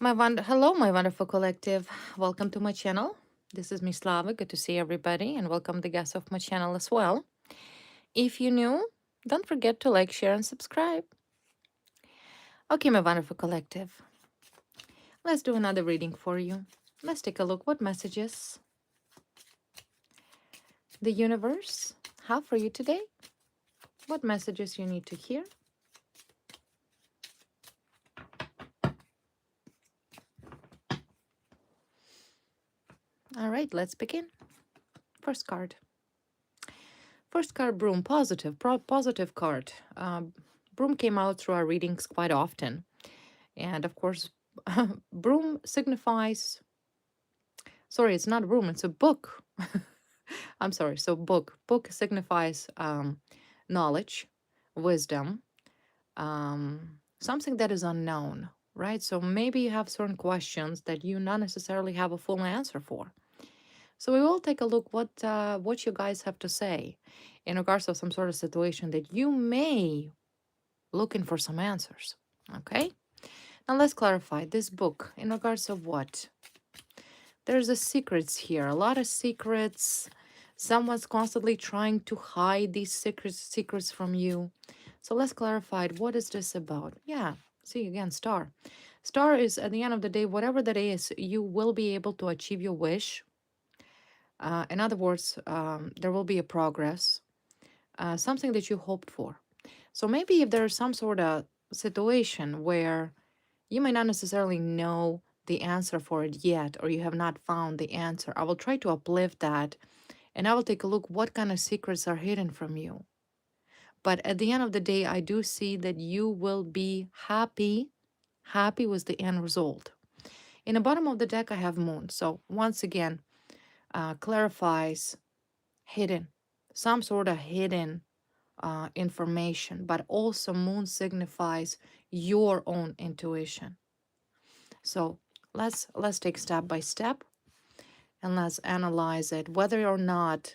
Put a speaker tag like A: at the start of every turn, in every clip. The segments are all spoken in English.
A: Hello, my wonderful collective. Welcome to my channel. This is Mislava. Good to see everybody, and welcome the guests of my channel as well. If you're new, don't forget to like, share, and subscribe. Okay, my wonderful collective. Let's do another reading for you. Let's take a look what messages the universe have for you today. What messages you need to hear. All right, let's begin. First card. First card, Broom. Positive card. Broom came out through our readings quite often. And of course, broom signifies, sorry, it's not a broom, it's a book. I'm sorry, so book. Book signifies knowledge, wisdom, something that is unknown, right? So maybe you have certain questions that you not necessarily have a full answer for. So we will take a look what you guys have to say in regards to some sort of situation that you may looking for some answers. Okay. Now let's clarify this book in regards of what? There's a secrets here, a lot of secrets. Someone's constantly trying to hide these secrets from you. So let's clarify what is this about? Yeah, see again, star. Star is at the end of the day, whatever that is, you will be able to achieve your wish. In other words, there will be a progress, something that you hoped for. So maybe if there's some sort of situation where you may not necessarily know the answer for it yet, or you have not found the answer, I will try to uplift that and I will take a look what kind of secrets are hidden from you. But at the end of the day, I do see that you will be happy with the end result. In the bottom of the deck, I have moon. So once again, clarifies hidden, some sort of hidden information, but also moon signifies your own intuition. So let's take step by step and let's analyze it, whether or not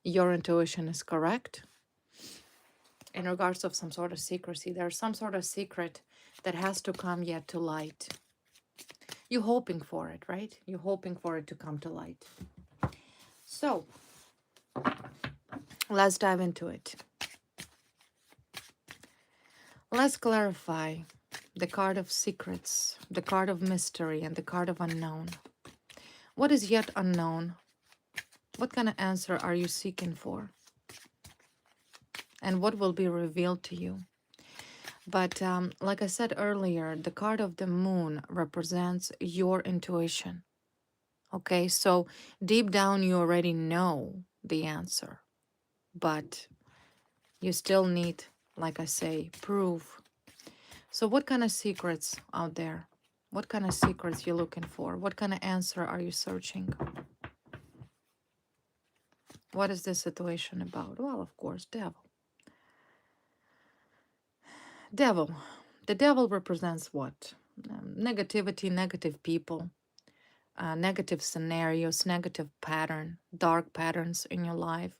A: your intuition is correct in regards of some sort of secrecy. There's some sort of secret that has to come yet to light. You're hoping for it, right? You're hoping for it to come to light. So let's dive into it. Let's clarify the card of secrets, the card of mystery, and the card of unknown. What is yet unknown? What kind of answer are you seeking for? And what will be revealed to you? But like I said earlier, the card of the moon represents your intuition. Okay, so deep down you already know the answer, but you still need, like I say, proof. So what kind of secrets out there? What kind of secrets you looking for? What kind of answer are you searching? What is this situation about? Well, of course, devil. Devil. The devil represents what? Negativity, negative people, negative scenarios, negative pattern, dark patterns in your life,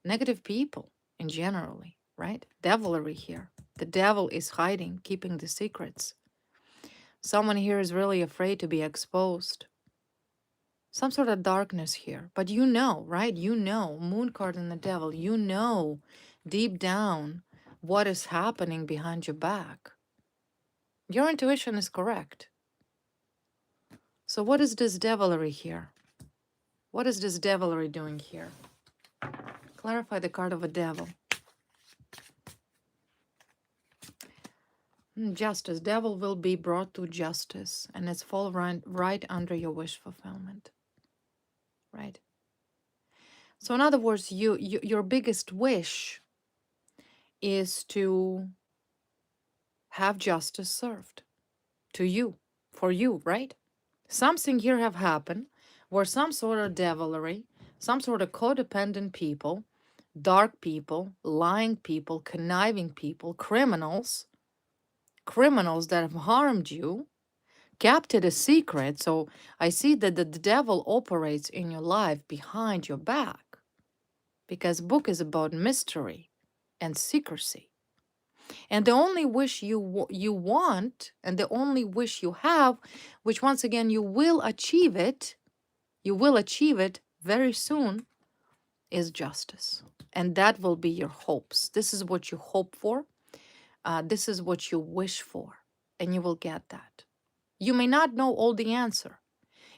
A: negative people in generally, right? Devilry here. The devil is hiding, keeping the secrets. Someone here is really afraid to be exposed. Some sort of darkness here. But you know, right? You know, moon card and the devil, you know deep down what is happening behind your back. Your intuition is correct. So what is this devilry here? What is this devilry doing here? Clarify the card of a devil. Justice. Devil will be brought to justice, and it's fall right under your wish fulfillment. Right? So in other words, your biggest wish is to have justice served to you, for you, right? Something here have happened where some sort of devilry, some sort of codependent people, dark people, lying people, conniving people, criminals that have harmed you, kept it a secret. So I see that the devil operates in your life behind your back, because book is about mystery and secrecy. And the only wish you want, and the only wish you have, which once again you will achieve it very soon, is justice. And that will be your hopes. This is what you hope for. This is what you wish for. And you will get that. You may not know all the answer.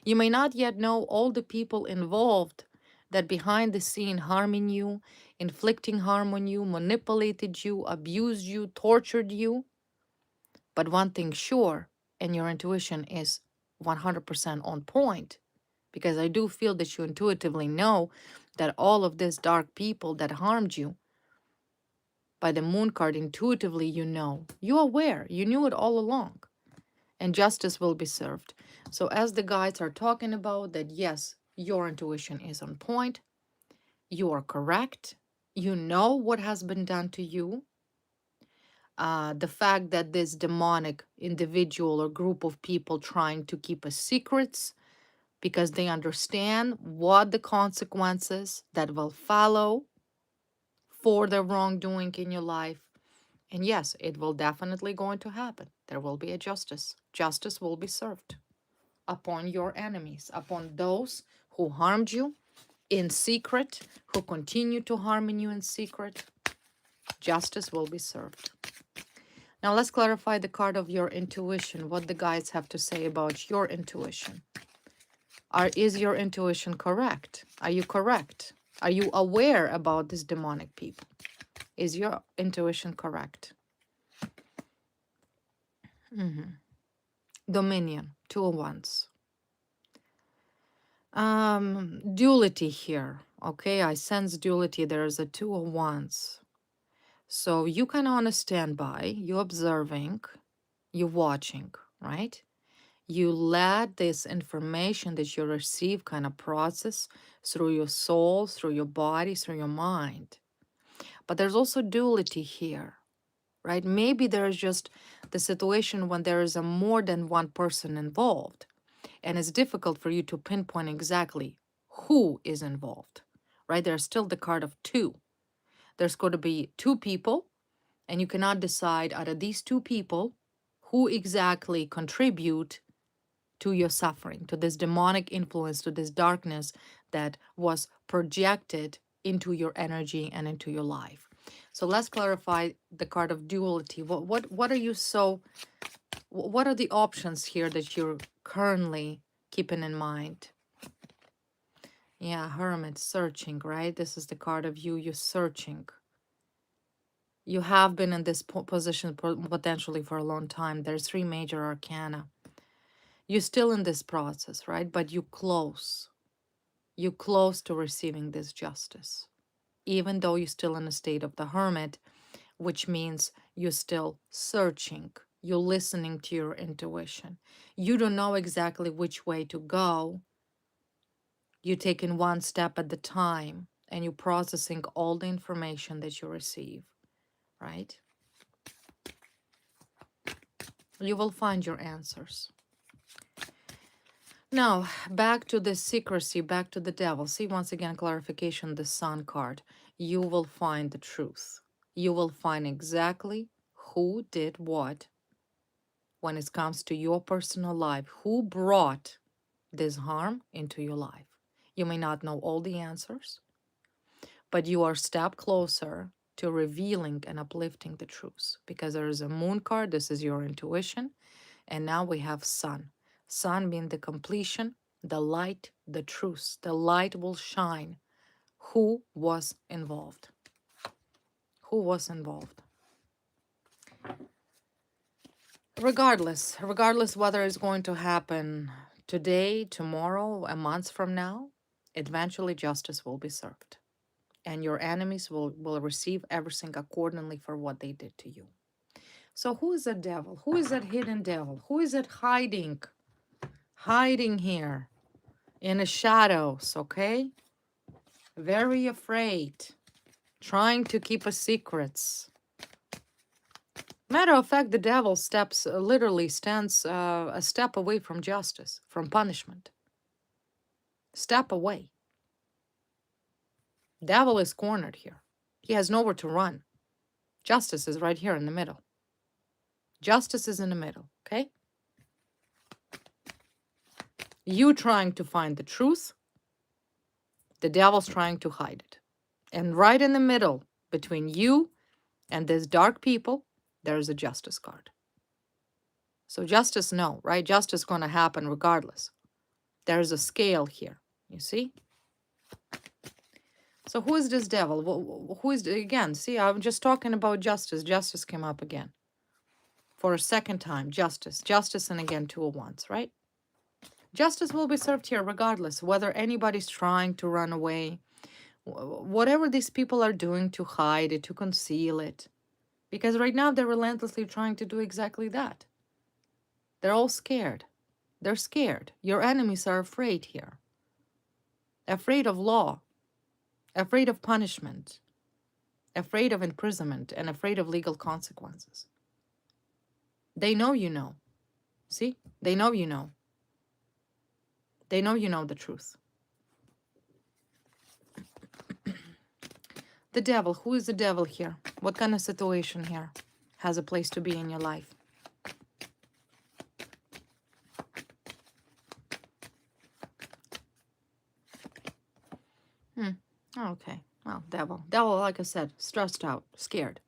A: You may not yet know all the people involved that behind the scene harming you, inflicting harm on you, manipulated you, abused you, tortured you. But one thing sure, and your intuition is 100% on point, because I do feel that you intuitively know that all of these dark people that harmed you, by the moon card, intuitively you know. You're aware. You knew it all along. And justice will be served. So as the guides are talking about that, yes, your intuition is on point. You are correct. You know what has been done to you. The fact that this demonic individual or group of people trying to keep a secrets because they understand what the consequences that will follow for the wrongdoing in your life. And yes, it will definitely going to happen. There will be a justice. Justice will be served upon your enemies, upon those who harmed you in secret, who continue to harm you in secret. Justice will be served. Now let's clarify the card of your intuition, what the guides have to say about your intuition. Is your intuition correct? Are you correct? Are you aware about these demonic people? Is your intuition correct? Dominion, 2 of Wands. Duality here. Okay, I sense duality. There's a 2 of Wands. So you kind of on a standby, you observing, you watching, right? You let this information that you receive kind of process through your soul, through your body, through your mind. But there's also duality here, right? Maybe there's just the situation when there is a more than one person involved, and it's difficult for you to pinpoint exactly who is involved, right? There's still the card of 2. There's going to be 2 people, and you cannot decide out of these 2 people who exactly contribute to your suffering, to this demonic influence, to this darkness that was projected into your energy and into your life. So let's clarify the card of duality. What are you what are the options here that you're currently keeping in mind? Yeah, Hermit, searching, right? This is the card of you're searching. You have been in this position potentially for a long time. There's 3 major arcana. You're still in this process, right? But you're close. You're close to receiving this justice, even though you're still in a state of the hermit, which means you're still searching. You're listening to your intuition. You don't know exactly which way to go. You're taking one step at the time, and you're processing all the information that you receive, right? You will find your answers. Now, back to the secrecy, back to the devil. See, once again, clarification, the sun card. You will find the truth. You will find exactly who did what when it comes to your personal life, who brought this harm into your life. You may not know all the answers, but you are a step closer to revealing and uplifting the truth, because there is a moon card. This is your intuition. And now we have sun. Sun being the completion, the light, the truth. The light will shine. Who was involved? Who was involved? Regardless whether it's going to happen today, tomorrow, a month from now, eventually justice will be served. And your enemies will receive everything accordingly for what they did to you. So who is that devil? Who is that hidden devil? Who is it hiding here in the shadows, okay? Very afraid, trying to keep a secrets. Matter of fact, the devil literally stands a step away from justice, from punishment. Step away. Devil is cornered here. He has nowhere to run. Justice is right here in the middle. Justice is in the middle, okay? You trying to find the truth, the devil's trying to hide it. And right in the middle, between you and this dark people, there's a justice card. So justice, no, right? Justice is going to happen regardless. There's a scale here, you see? So who is this devil? Who is, again, see, I'm just talking about justice. Justice came up again. For a second time, justice. Justice and again, 2 of Wands, right? Justice will be served here regardless, whether anybody's trying to run away, whatever these people are doing to hide it, to conceal it. Because right now they're relentlessly trying to do exactly that. They're all scared. They're scared. Your enemies are afraid here. Afraid of law, afraid of punishment, afraid of imprisonment, and afraid of legal consequences. They know you know. See? They know you know. They know you know the truth. The devil. Who is the devil here? What kind of situation here has a place to be in your life? Okay. Well, devil. Devil, like I said, stressed out, scared.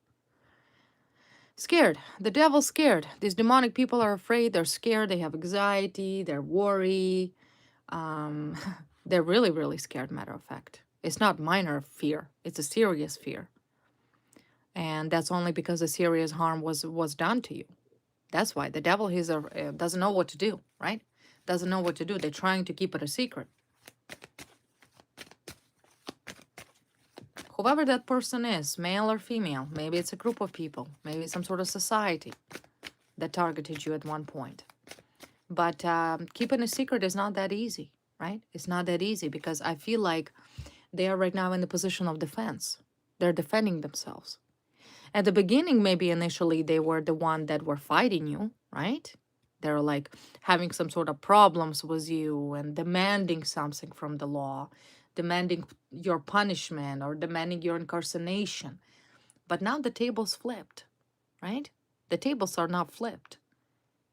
A: Scared. The devil's scared. These demonic people are afraid. They're scared. They have anxiety. They're worried. They're really, really scared, matter of fact. It's not minor fear. It's a serious fear. And that's only because a serious harm was done to you. That's why the devil doesn't know what to do, right? Doesn't know what to do. They're trying to keep it a secret. Whoever that person is, male or female, maybe it's a group of people, maybe some sort of society that targeted you at one point. But keeping a secret is not that easy, right? It's not that easy because I feel like they are right now in the position of defense. They're defending themselves. At the beginning, maybe initially they were the one that were fighting you, right? They're like having some sort of problems with you and demanding something from the law, demanding your punishment or demanding your incarceration. But now the table's flipped, right? The tables are not flipped.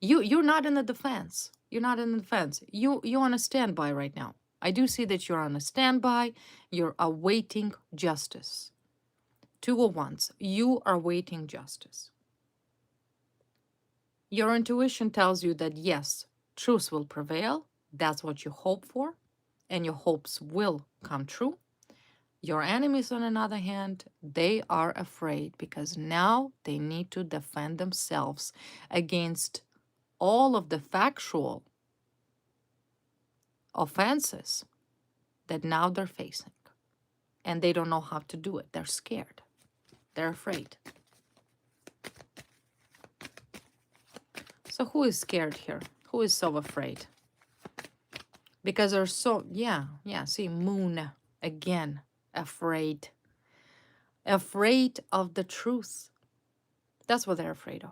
A: You're not in the defense. You're not in the defense. You're on a standby right now. I do see that you're on a standby. You're awaiting justice. 2 of Wands. You are awaiting justice. Your intuition tells you that yes, truth will prevail. That's what you hope for, and your hopes will come true. Your enemies, on the other hand, they are afraid because now they need to defend themselves against all of the factual offenses that now they're facing. And they don't know how to do it. They're scared. They're afraid. So who is scared here? Who is so afraid? Because they're so, see, moon again, afraid. Afraid of the truth. That's what they're afraid of.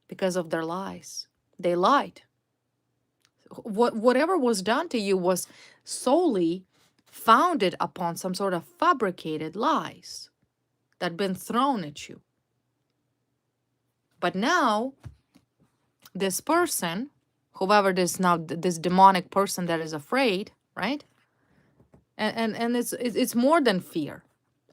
A: Because of their lies. They lied. Whatever was done to you was solely founded upon some sort of fabricated lies that had been thrown at you. But now, this person, whoever this now, this demonic person that is afraid, right? And it's more than fear,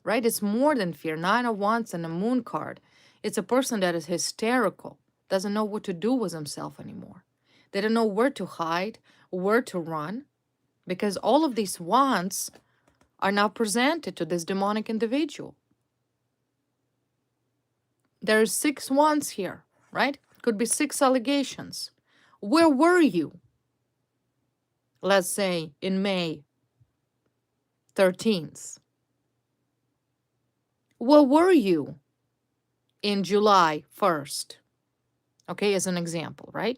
A: right? It's more than fear. 9 of Wands and a moon card. It's a person that is hysterical, doesn't know what to do with himself anymore. They don't know where to hide, where to run, because all of these wands are now presented to this demonic individual. There's 6 wands here, right? Could be 6 allegations. Where were you? Let's say in May 13th. Where were you in July 1st? Okay, as an example, right?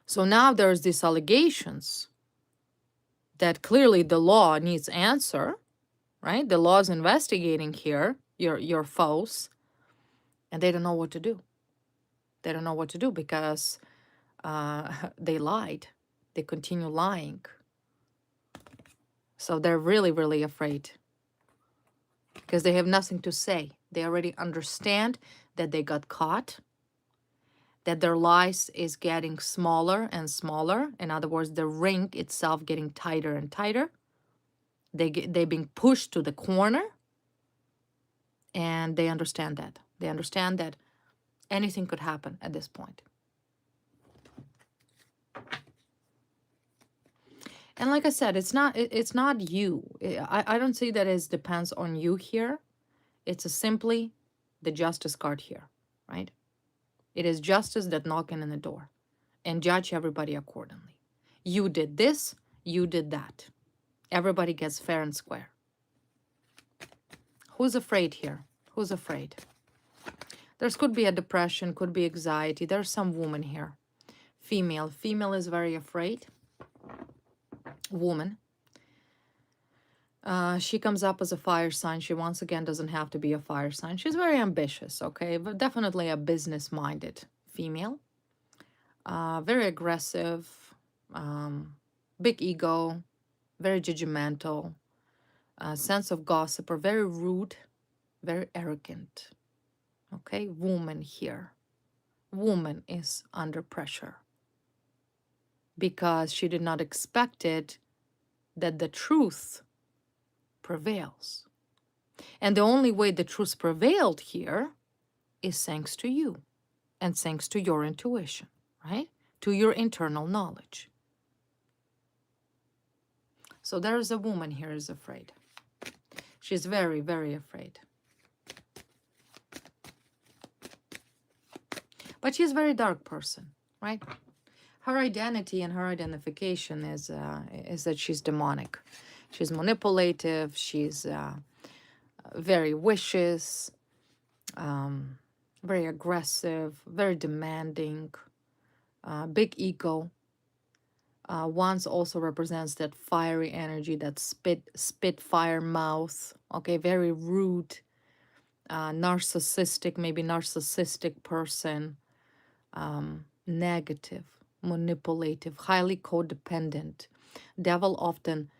A: So now there's these allegations that clearly the law needs answer, right? The law is investigating here your foes, and they don't know what to do. They don't know what to do because they lied. They continue lying. So they're really, really afraid. because they have nothing to say. They already understand that they got caught, that their lies is getting smaller and smaller. In other words, the ring itself getting tighter and tighter. They're being pushed to the corner, and they understand that. They understand that anything could happen at this point. And like I said, it's not you. I don't see that it depends on you here. It's simply the justice card here, right? It is justice that knocking in the door and judge everybody accordingly. You did this, you did that. Everybody gets fair and square. Who's afraid here? Who's afraid? There could be a depression, could be anxiety. There's some woman here. Female. Female is very afraid. Woman. She comes up as a fire sign. She once again doesn't have to be a fire sign. She's very ambitious, okay? But definitely a business-minded female. Very aggressive, big ego, very judgmental, sense of gossip, or very rude, very arrogant. Okay, woman here. Woman is under pressure because she did not expect it that the truth prevails. And the only way the truth prevailed here is thanks to you and thanks to your intuition, right? To your internal knowledge. So there is a woman here who is afraid. She's very, very afraid. But she's a very dark person, right? Her identity and her identification is that she's demonic. She's manipulative. She's very vicious, very aggressive, very demanding, big ego. Once also represents that fiery energy, that spitfire mouth. Okay, very rude, narcissistic, maybe narcissistic person. Negative, manipulative, highly codependent. Devil often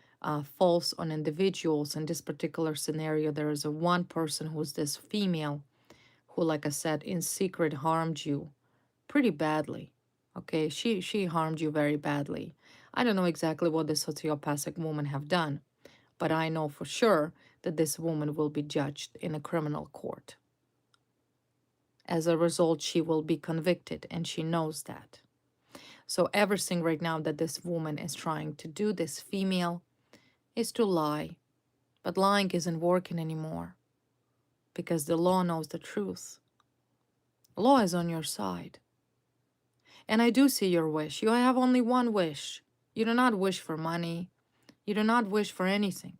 A: falls on individuals. In this particular scenario, there is one person who's this female who, like I said, in secret harmed you pretty badly. Okay, she harmed you very badly. I don't know exactly what this sociopathic woman have done, but I know for sure that this woman will be judged in a criminal court. As a result, she will be convicted, and she knows that. So everything right now that this woman is trying to do, this female, is to lie. But lying isn't working anymore because the law knows the truth. Law is on your side. And I do see your wish. You have only one wish. You do not wish for money. You do not wish for anything.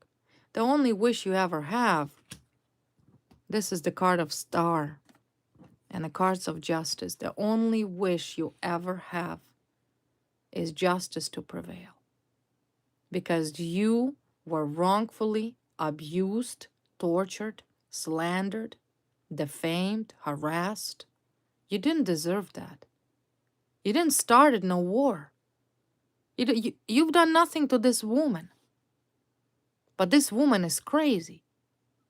A: The only wish you ever have, this is the card of Star and the cards of justice. The only wish you ever have is justice to prevail. Because you were wrongfully abused, tortured, slandered, defamed, harassed. You didn't deserve that. You didn't start no war. You've done nothing to this woman. But this woman is crazy.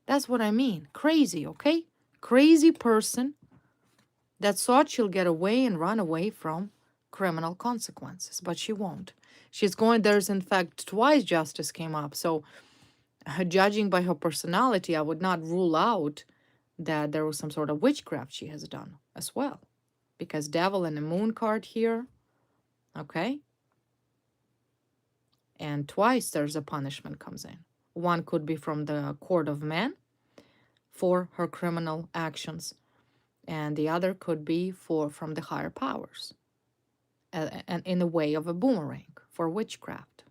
A: That's what I mean. Crazy, okay? Crazy person that thought she'll get away and run away from criminal consequences, but she won't. She's going, there's in fact twice justice came up. So judging by her personality, I would not rule out that there was some sort of witchcraft she has done as well. Because devil and the moon card here, okay? And twice there's a punishment comes in. One could be from the court of men for her criminal actions, and the other could be from the higher powers, and in the way of a boomerang for witchcraft.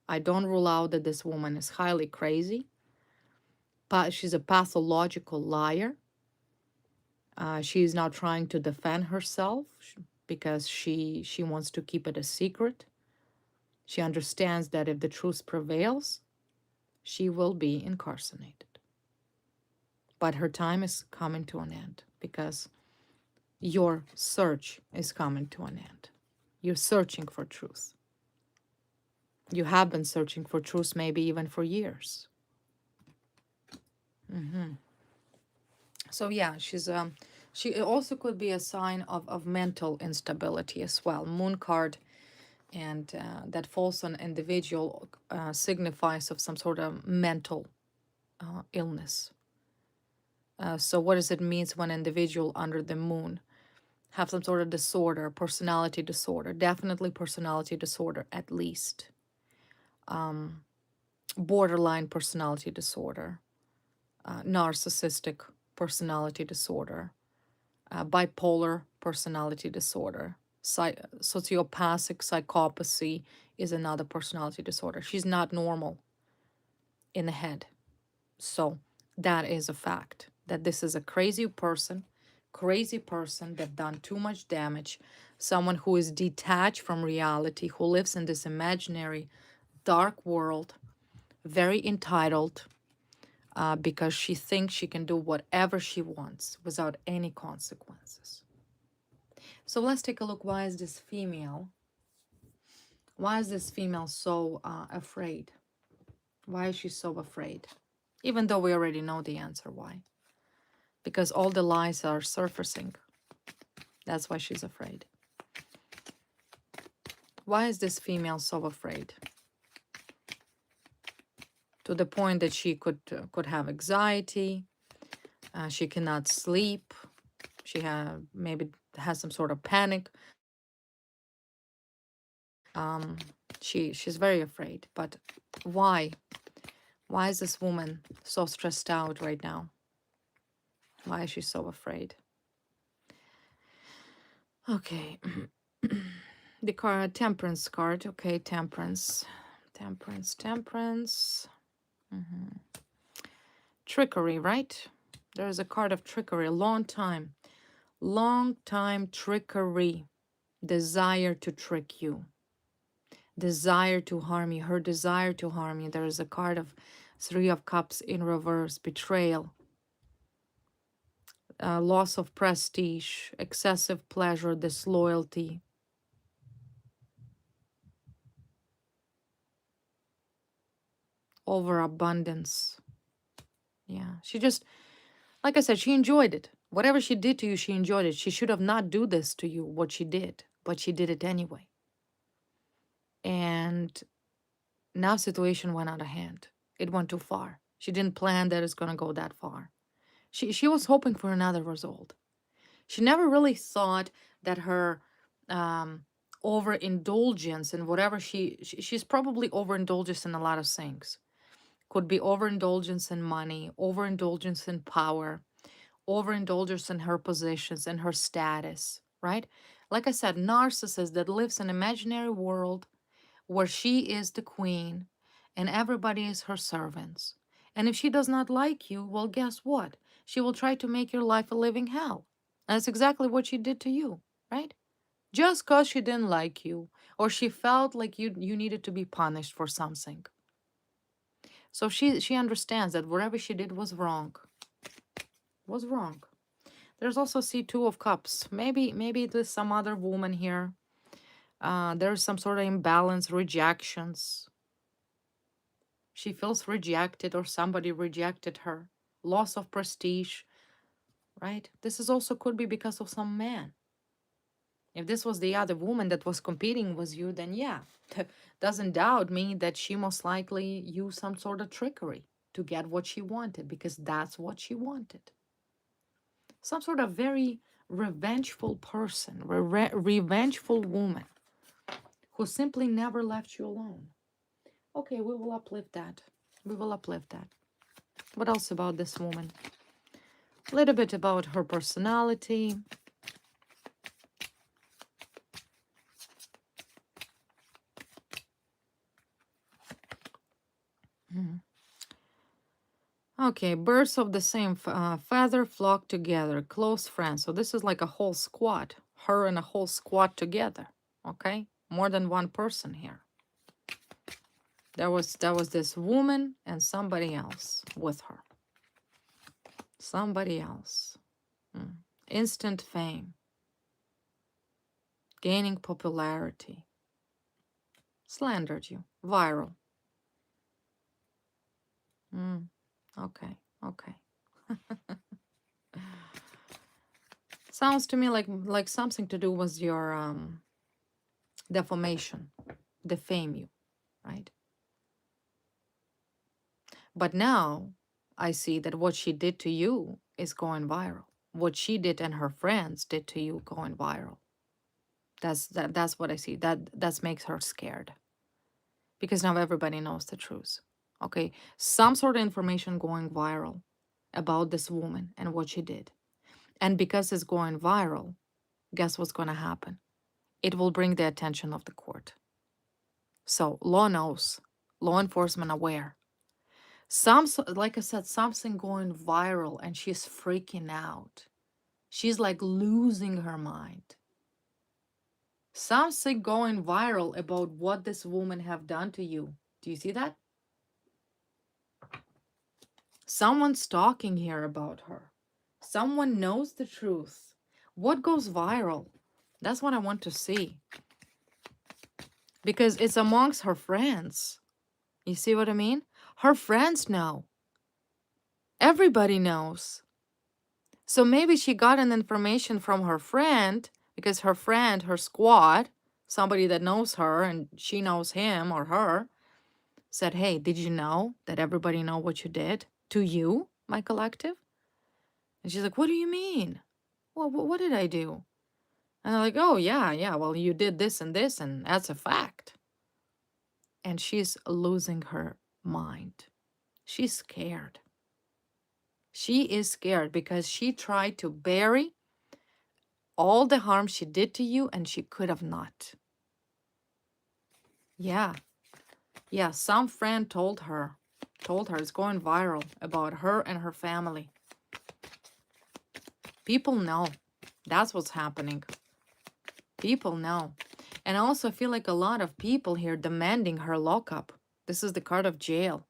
A: I don't rule out that this woman is highly crazy, but she's a pathological liar. She is now trying to defend herself because she wants to keep it a secret. She understands that if the truth prevails, she will be incarcerated. But her time is coming to an end because your search is coming to an end. You're searching for truth. You have been searching for truth maybe even for years. So yeah, she also could be a sign of mental instability as well. Moon card, and that falls on individual signifies of some sort of mental illness. So what does it mean when individual under the moon have some sort of disorder, personality disorder? Definitely personality disorder, at least. Borderline personality disorder, narcissistic personality disorder, bipolar personality disorder, sociopathic psychopathy is another personality disorder. She's not normal in the head. So that is a fact that this is a crazy person that done too much damage, someone who is detached from reality, who lives in this imaginary dark world, very entitled, because she thinks she can do whatever she wants without any consequences. So let's take a look. Why is this female so afraid? Why is she so afraid? Even though we already know the answer why. Because all the lies are surfacing. That's why she's afraid. Why is this female so afraid? To the point that she could have anxiety, she cannot sleep, she maybe has some sort of panic. She's very afraid. But why? Why is this woman so stressed out right now? Why is she so afraid? Okay. The card, temperance card. Okay, temperance. Temperance. Trickery, right? There's a card of trickery. Long time trickery. Desire to trick you. Desire to harm you. Her desire to harm you. There is a card of Three of Cups in reverse. Betrayal. Loss of prestige. Excessive pleasure. Disloyalty. Overabundance. Yeah. She just, like I said, she enjoyed it. Whatever she did to you, she enjoyed it. She should have not do this to you, what she did, but she did it anyway. And now situation went out of hand. It went too far. She didn't plan that it's going to go that far. She was hoping for another result. She never really thought that her overindulgence in whatever she's probably overindulgence in a lot of things. Could be overindulgence in money, overindulgence in power, overindulgence in her positions and her status, right? Like I said, narcissist that lives in an imaginary world where she is the queen and everybody is her servants. And if she does not like you, well, guess what? She will try to make your life a living hell. And that's exactly what she did to you, right? Just because she didn't like you or she felt like you needed to be punished for something. So she understands that whatever she did was wrong. Was wrong. There's also C2 of Cups. Maybe there's some other woman here. There's some sort of imbalance, rejections. She feels rejected or somebody rejected her. Loss of prestige, right? This is also could be because of some man. If this was the other woman that was competing with you, then yeah, doesn't doubt me that she most likely used some sort of trickery to get what she wanted because that's what she wanted. Some sort of very revengeful person, revengeful woman who simply never left you alone. Okay, we will uplift that. We will uplift that. What else about this woman? A little bit about her personality. Okay, birds of the same feather flock together, close friends. So this is like a whole squad, her and a whole squad together. Okay, more than one person here. There was this woman and somebody else with her. Somebody else. Instant fame. Gaining popularity. Slandered you. Viral. Okay. Okay. Sounds to me like something to do with your defamation, defame you, right? But now I see that what she did to you is going viral. What she did and her friends did to you going viral. That's what I see. That makes her scared. Because now everybody knows the truth. Okay? Some sort of information going viral about this woman and what she did. And because it's going viral, guess what's going to happen? It will bring the attention of the court. So law knows, law enforcement aware. Like I said, something going viral and she's freaking out. She's like losing her mind. Something going viral about what this woman have done to you. Do you see that? Someone's talking here about her. Someone knows the truth. What goes viral? That's what I want to see. Because it's amongst her friends. You see what I mean? Her friends know. Everybody knows. So maybe she got an information from her friend because her friend, her squad, somebody that knows her and she knows him or her, said, hey, did you know that everybody know what you did to you, my collective? And she's like, what do you mean? Well, what did I do? And they're like, oh, yeah, well, you did this, and that's a fact. And she's losing her mind. She's scared. She is scared because she tried to bury all the harm she did to you and she could have not. Yeah. Yeah, some friend told her it's going viral about her and her family. People know. That's what's happening. People know. And I also feel like a lot of people here demanding her lockup. This is the card of jail.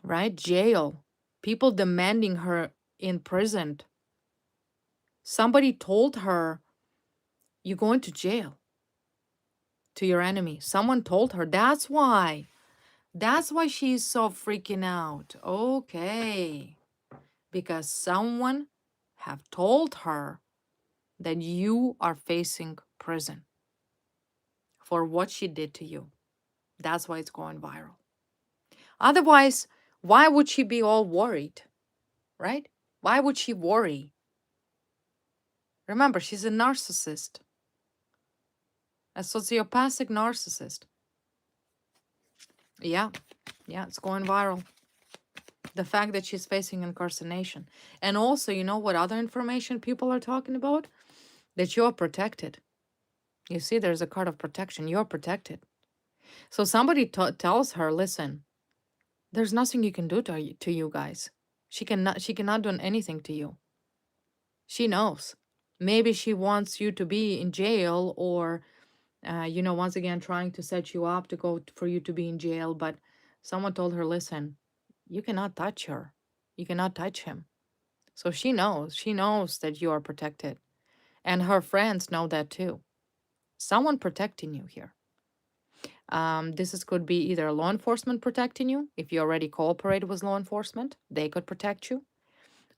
A: Right? Jail. People demanding her imprisoned. Somebody told her, you're going to jail. To your enemy. Someone told her. That's why. That's why she's so freaking out. Okay. Because someone have told her that you are facing prison for what she did to you. That's why it's going viral. Otherwise, why would she be all worried? Right? Why would she worry? Remember, she's a narcissist. A sociopathic narcissist. Yeah, it's going viral. The fact that she's facing incarceration. And also, you know what other information people are talking about? That you're protected. You see, there's a card of protection. You're protected. So somebody tells her, listen, there's nothing you can do to you guys. She cannot do anything to you. She knows. Maybe she wants you to be in jail or, once again, trying to set you up to go for you to be in jail. But someone told her, listen, you cannot touch her. You cannot touch him. So she knows. She knows that you are protected. And her friends know that too. Someone protecting you here. Could be either law enforcement protecting you. If you already cooperate with law enforcement, they could protect you.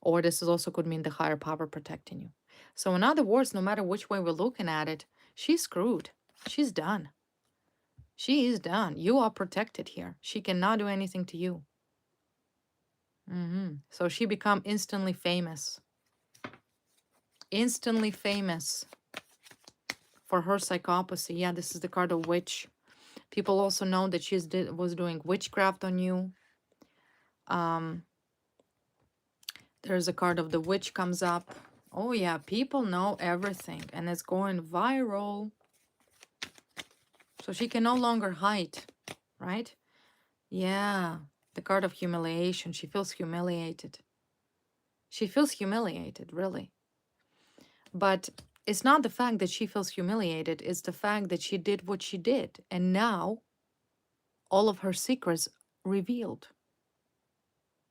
A: Or this is also could mean the higher power protecting you. So in other words, no matter which way we're looking at it, she's screwed. She's done. She is done. You are protected here. She cannot do anything to you. So she become instantly famous. Instantly famous for her psychopathy. Yeah, this is the card of witch. People also know that she was doing witchcraft on you. There's a card of the witch comes up. Oh yeah, people know everything and it's going viral. So she can no longer hide, right? Yeah, the card of humiliation. She feels humiliated. She feels humiliated, really. But it's not the fact that she feels humiliated. It's the fact that she did what she did. And now all of her secrets revealed.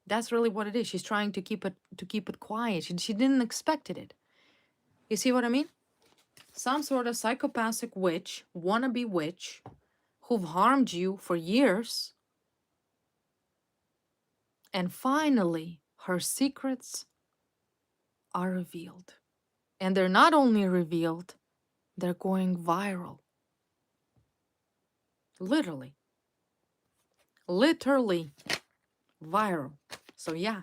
A: That's really what it is. She's trying to keep it quiet. She didn't expect it. You see what I mean? Some sort of psychopathic witch, wannabe witch, who've harmed you for years. And finally, her secrets are revealed. And they're not only revealed, they're going viral. Literally, literally viral. So, yeah,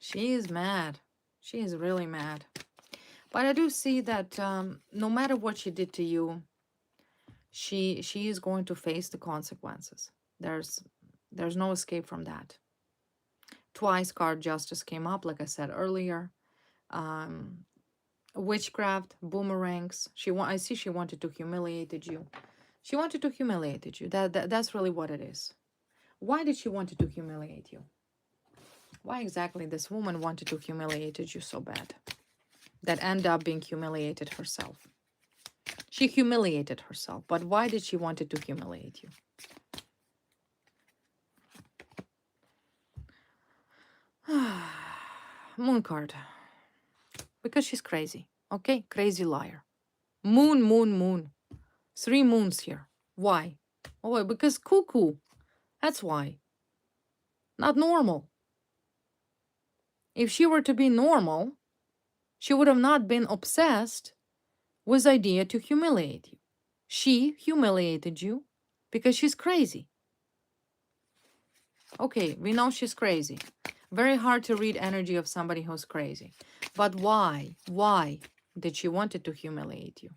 A: she is mad. She is really mad. But I do see that no matter what she did to you, she is going to face the consequences. There's no escape from that. Twice card justice came up, like I said earlier. Um, Witchcraft, boomerangs. I see she wanted to humiliate you. She wanted to humiliate you. That's really what it is. Why did she want to humiliate you? Why exactly this woman wanted to humiliate you so bad? That ended up being humiliated herself. She humiliated herself, but why did she want to humiliate you? Moon card. Because she's crazy. Okay? Crazy liar. Moon, moon, moon. 3 moons here. Why? Oh, because cuckoo. That's why. Not normal. If she were to be normal, she would have not been obsessed with the idea to humiliate you. She humiliated you because she's crazy. Okay, we know she's crazy. Very hard to read energy of somebody who's crazy. But why? Why did she wanted to humiliate you?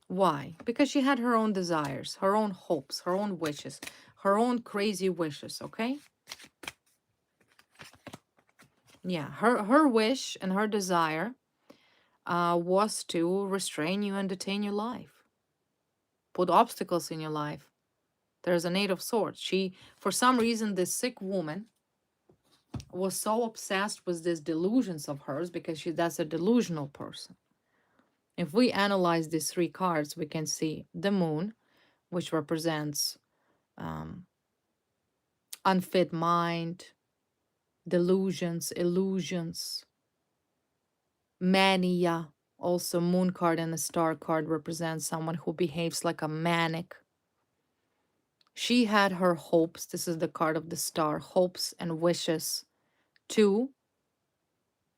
A: Why? Because she had her own desires, her own hopes, her own wishes, her own crazy wishes, okay? Yeah, her wish and her desire was to restrain you and detain your life, put obstacles in your life. There's an 8 of Swords. She, for some reason, this sick woman was so obsessed with these delusions of hers because that's a delusional person. If we analyze these 3 cards, we can see the moon, which represents unfit mind, delusions, illusions, mania. Also, moon card and the star card represents someone who behaves like a manic. She had her hopes. This is the card of the star, hopes and wishes to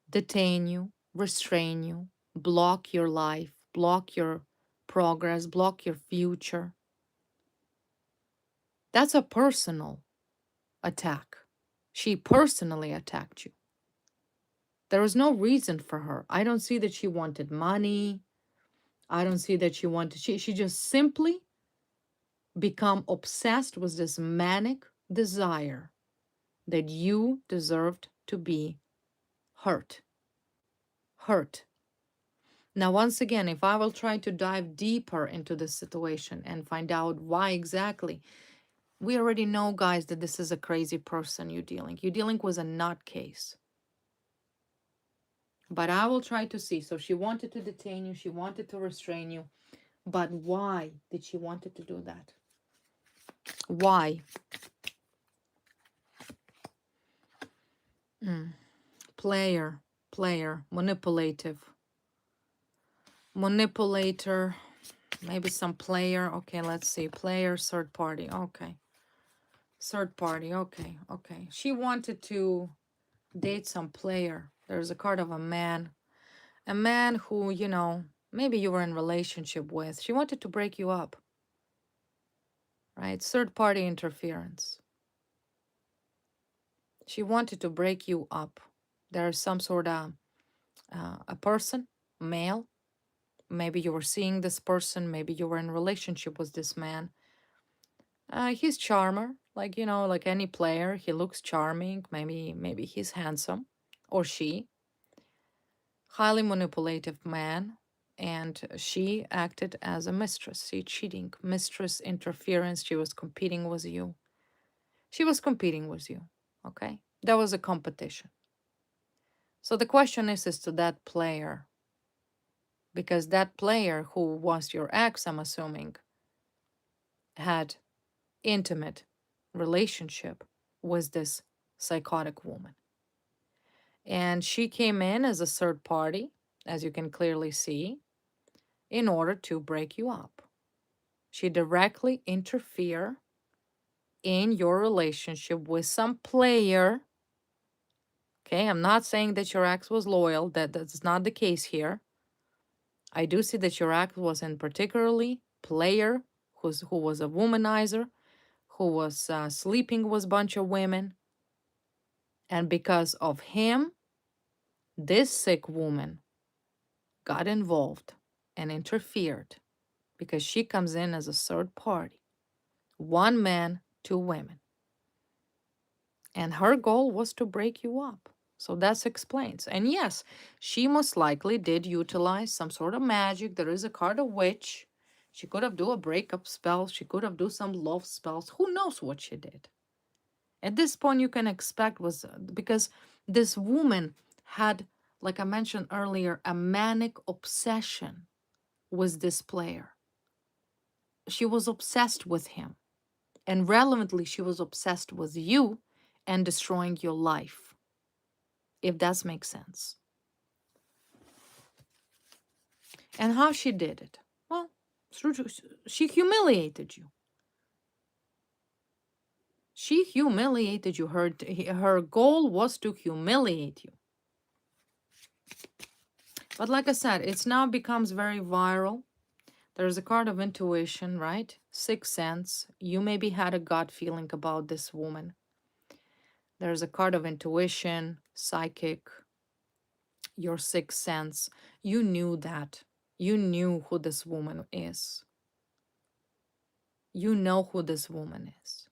A: detain you, restrain you, block your life, block your progress, block your future. That's a personal attack. She personally attacked you. There was no reason for her. I don't see that she wanted money. I don't see that she wanted, she just simply become obsessed with this manic desire that you deserved to be hurt. Hurt. Now, once again, if I will try to dive deeper into this situation and find out why exactly, we already know, guys, that this is a crazy person you're dealing. You're dealing with a nutcase. But I will try to see. So she wanted to detain you. She wanted to restrain you. But why did she wanted to do that? Why? Player, manipulative. Manipulator, maybe some player. Okay, let's see. Player, third party. Okay. Third party. Okay, okay. She wanted to date some player. There's a card of a man. A man who, maybe you were in relationship with. She wanted to break you up. Right? Third party interference. She wanted to break you up. There's some sort of a person, male. Maybe you were seeing this person. Maybe you were in relationship with this man. He's charmer, like any player. He looks charming. Maybe he's handsome, or she. Highly manipulative man, and she acted as a mistress. She cheating, mistress interference. She was competing with you. She was competing with you. Okay, that was a competition. So the question is to that player, because that player who was your ex, I'm assuming, had intimate relationship with this psychotic woman. And she came in as a third party, as you can clearly see, in order to break you up. She directly interfered in your relationship with some player. Okay, I'm not saying that your ex was loyal. That's not the case here. I do see that your ex was in particularly player who was a womanizer, who was sleeping with a bunch of women. And because of him, this sick woman got involved and interfered because she comes in as a third party. One man, two women. And her goal was to break you up. So that explains. And yes, she most likely did utilize some sort of magic. There is a card of witch. She could have do a breakup spell. She could have do some love spells. Who knows what she did? At this point, you can expect was because this woman had, like I mentioned earlier, a manic obsession with this player. She was obsessed with him. And relevantly, she was obsessed with you and destroying your life, if that makes sense. And how she did it? Well, she humiliated you. She humiliated you. Her goal was to humiliate you. But like I said, it's now becomes very viral. There's a card of intuition, right? Sixth sense. You maybe had a gut feeling about this woman. There's a card of intuition, psychic, your sixth sense. You knew that. You knew who this woman is. You know who this woman is.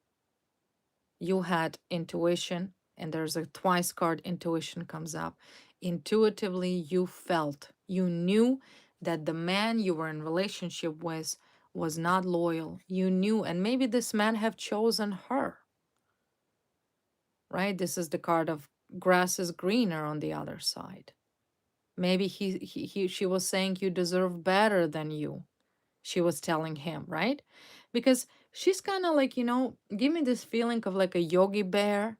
A: You had intuition, and there's a twice card, intuition comes up. Intuitively, you felt, you knew that the man you were in relationship with was not loyal. You knew, and maybe this man have chosen her, right? This is the card of grass is greener on the other side. Maybe she was saying you deserve better than you. She was telling him, right? Because she's kind of like, give me this feeling of like a Yogi Bear.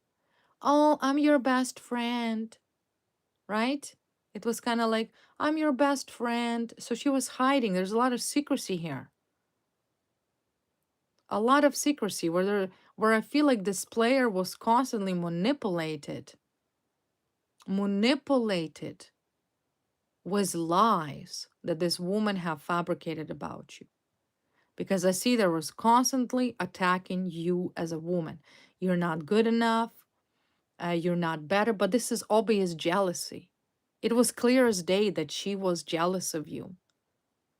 A: Oh, I'm your best friend, right? It was kind of like, I'm your best friend. So she was hiding. There's a lot of secrecy here. A lot of secrecy where I feel like this player was constantly manipulated with lies that this woman have fabricated about you. Because I see there was constantly attacking you as a woman. You're not good enough. You're not better. But this is obvious jealousy. It was clear as day that she was jealous of you.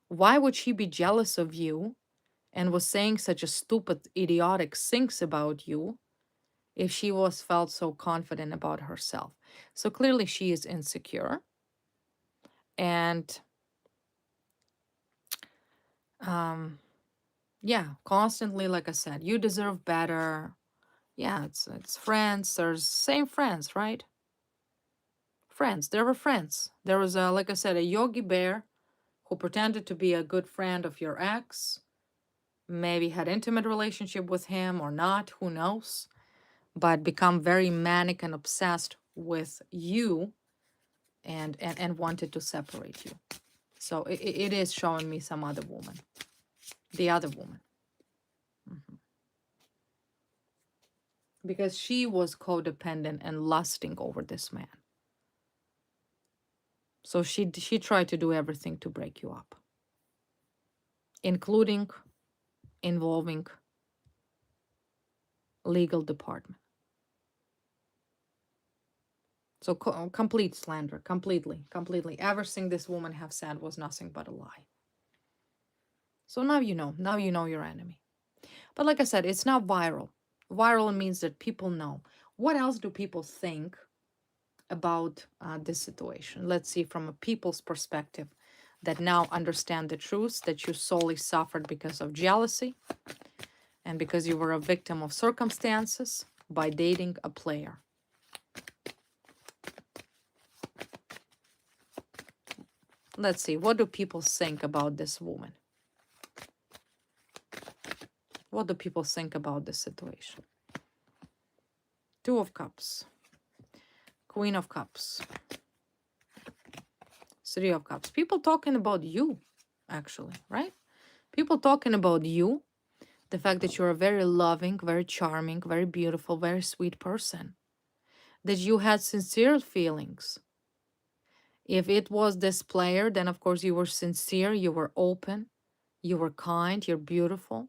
A: Why would she be jealous of you and was saying such a stupid, idiotic things about you if she was felt so confident about herself? So clearly she is insecure. And yeah, constantly, like I said, you deserve better. Yeah, it's friends. There's same friends, right? Friends. There were friends. There was a, like I said, a Yogi Bear who pretended to be a good friend of your ex, maybe had intimate relationship with him or not, who knows, but become very manic and obsessed with you and wanted to separate you. So it is showing me some other woman, the other woman. Because she was codependent and lusting over this man. So she tried to do everything to break you up, including involving legal department. So complete slander, completely. Everything this woman have said was nothing but a lie. So now you know your enemy. But like I said, it's not viral. Viral means that people know. What else do people think about this situation? Let's see from a people's perspective that now understand the truth that you solely suffered because of jealousy and because you were a victim of circumstances by dating a player. Let's see, what do people think about this woman? What do people think about this situation? Two of Cups, Queen of Cups, Three of Cups. People talking about you, actually, right? People talking about you. The fact that you're a very loving, very charming, very beautiful, very sweet person. That you had sincere feelings. If it was this player, then of course you were sincere, you were open, you were kind, you're beautiful,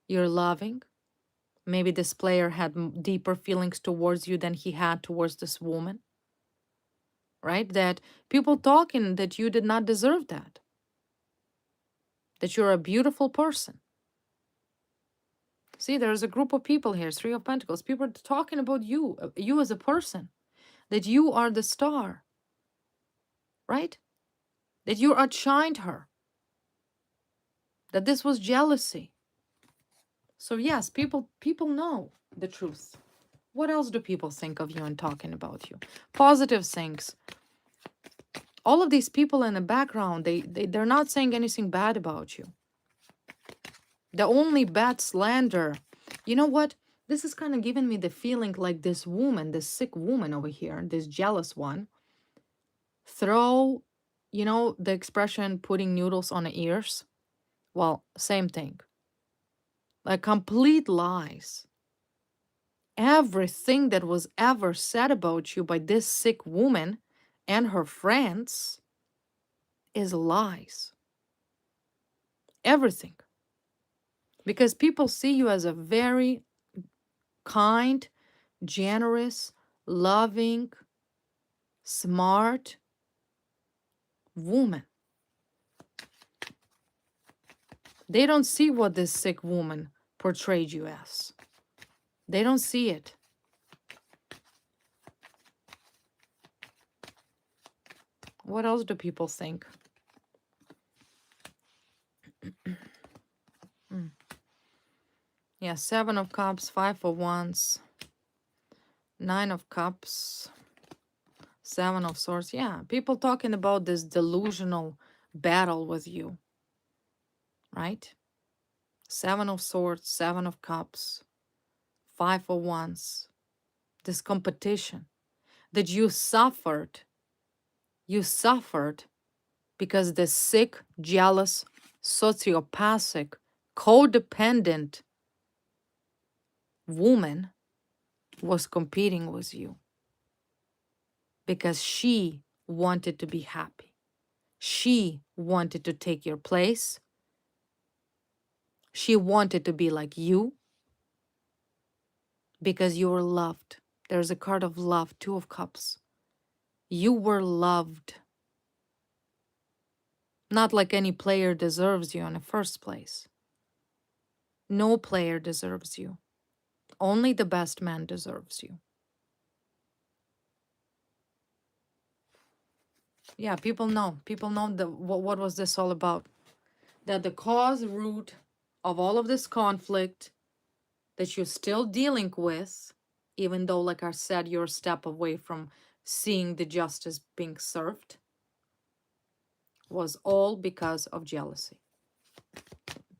A: you're loving. Maybe this player had deeper feelings towards you than he had towards this woman, right? That people talking that you did not deserve that you're a beautiful person. See, there's a group of people here, Three of Pentacles. People are talking about you, you as a person, that you are the star, right? That you outshined her, that this was jealousy. So yes, people know the truth. What else do people think of you and talking about you? Positive things. All of these people in the background, they're not saying anything bad about you. The only bad slander. You know what? This is kind of giving me the feeling like this woman, this sick woman over here, this jealous one, throw, you know, the expression putting noodles on the ears? Well, same thing. Like complete lies. Everything that was ever said about you by this sick woman and her friends is lies. Everything. Because people see you as a very kind, generous, loving, smart woman. They don't see what this sick woman portrayed you as. They don't see it. What else do people think? Yeah, 7 of Cups, 5 of Wands, 9 of Cups, 7 of Swords. Yeah, people talking about this delusional battle with you, right? 7 of Swords, 7 of Cups, 5 of Wands. This competition that you suffered. You suffered because the sick, jealous, sociopathic, codependent woman was competing with you because she wanted to be happy. She wanted to take your place. She wanted to be like you because you were loved. There's a card of love, 2 of Cups. You were loved. Not like any player deserves you in the first place. No player deserves you. Only the best man deserves you. Yeah, people know. People know what was this all about. That the cause root of all of this conflict that you're still dealing with, even though, like I said, you're a step away from seeing the justice being served, was all because of jealousy.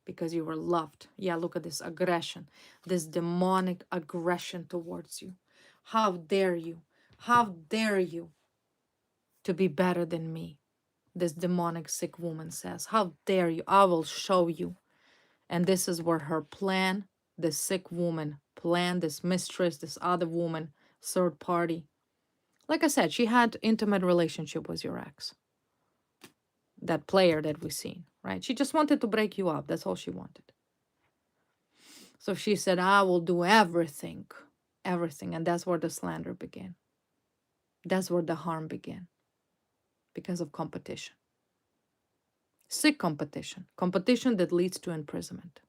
A: Because you were loved. Yeah, look at this aggression, this demonic aggression towards you. How dare you? How dare you to be better than me? This demonic sick woman says, how dare you? I will show you. And this is where her plan, this sick woman plan, this mistress, this other woman, third party. Like I said, she had intimate relationship with your ex. That player that we've seen, right? She just wanted to break you up. That's all she wanted. So she said, I will do everything, everything. And that's where the slander began. That's where the harm began. Because of competition. Sick competition. Competition that leads to imprisonment.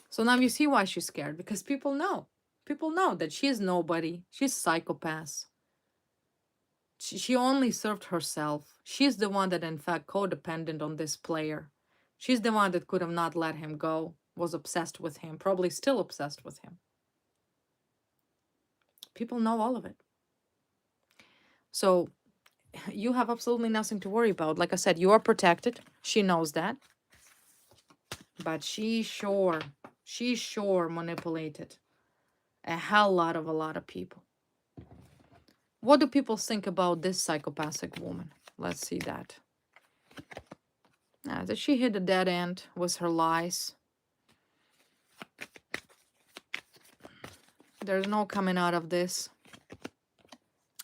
A: So now you see why she's scared. Because people know. People know that she is nobody. She's a psychopath. She only served herself. She's the one that, in fact, codependent on this player. She's the one that could have not let him go, was obsessed with him, probably still obsessed with him. People know all of it. So you have absolutely nothing to worry about. Like I said, you are protected. She knows that. But she sure manipulated a lot of people. What do people think about this psychopathic woman? Let's see that. That she hit a dead end with her lies. There's no coming out of this.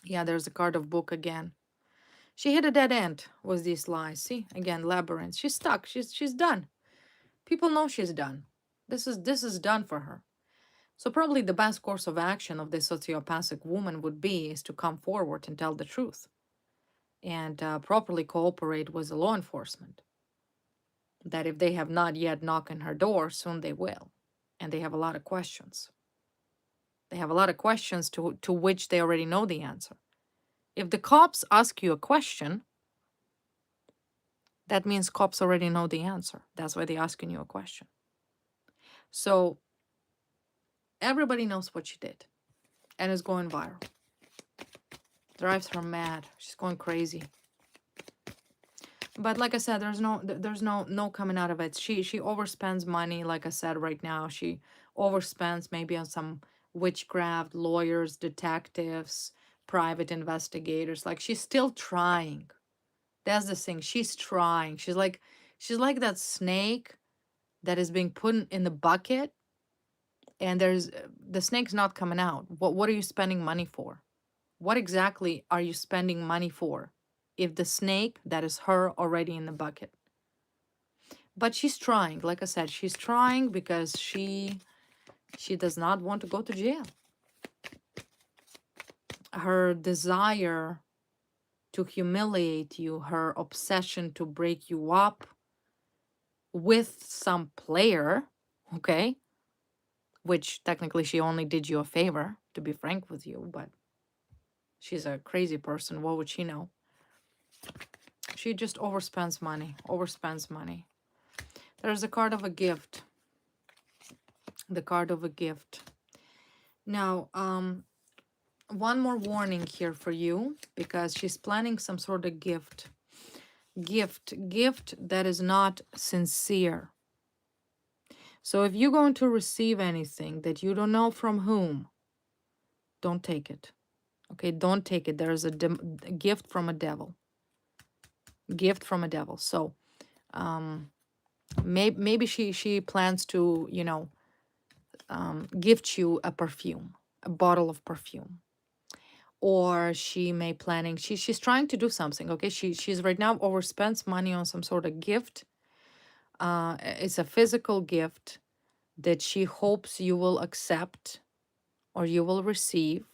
A: Yeah, there's a card of book again. She hit a dead end with these lies. See, again, labyrinth. She's stuck. She's done. People know she's done. This is done for her. So probably the best course of action of this sociopathic woman would be is to come forward and tell the truth and properly cooperate with the law enforcement. That if they have not yet knocked on her door, soon they will. And they have a lot of questions. They have a lot of questions to which they already know the answer. If the cops ask you a question, that means cops already know the answer. That's why they're asking you a question. So everybody knows what she did. And it's going viral. Drives her mad. She's going crazy. But like I said, there's no coming out of it. She overspends money, like I said right now. She overspends maybe on some witchcraft, lawyers, detectives, private investigators. Like she's still trying. That's the thing. She's trying. She's like that snake that is being put in the bucket and there's the snake's not coming out. What are you spending money for? What exactly are you spending money for if the snake that is her already in the bucket? But she's trying. Like I said, she's trying because she does not want to go to jail. Her desire to humiliate you, her obsession to break you up with some player, okay? Which technically she only did you a favor, to be frank with you, but she's a crazy person. What would she know? She just overspends money, overspends money. There's a card of a gift. The card of a gift. Now, one more warning here for you, because she's planning some sort of gift. Gift that is not sincere. So if you're going to receive anything that you don't know from whom, don't take it. Okay, don't take it. There is a gift from a devil. Gift from a devil. So maybe she plans to, gift you a perfume, a bottle of perfume. Or she may planning, she's trying to do something, okay? She's right now overspends money on some sort of gift. It's a physical gift that she hopes you will accept or you will receive.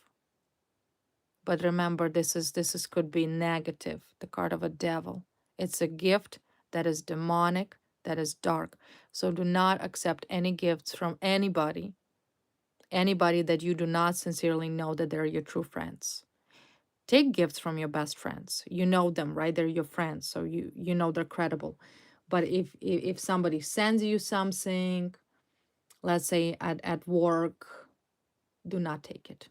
A: But remember, this is could be negative, the card of a devil. It's a gift that is demonic, that is dark. So do not accept any gifts from anybody that you do not sincerely know that they're your true friends. Take gifts from your best friends. You know them, right? They're your friends, so you know they're credible. But if somebody sends you something, let's say at work, do not take it.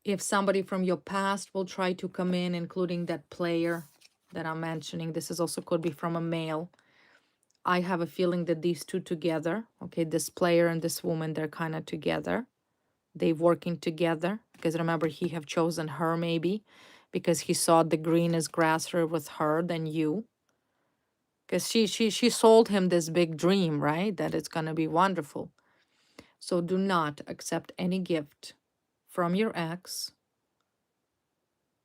A: If somebody from your past will try to come in, including that player that I'm mentioning, this is also could be from a male. I have a feeling that these two together, okay, this player and this woman, they're kind of together. They working together, because remember, he have chosen her maybe because he saw the greenest grass here with her than you. Because she sold him this big dream, right? That it's gonna be wonderful. So do not accept any gift from your ex,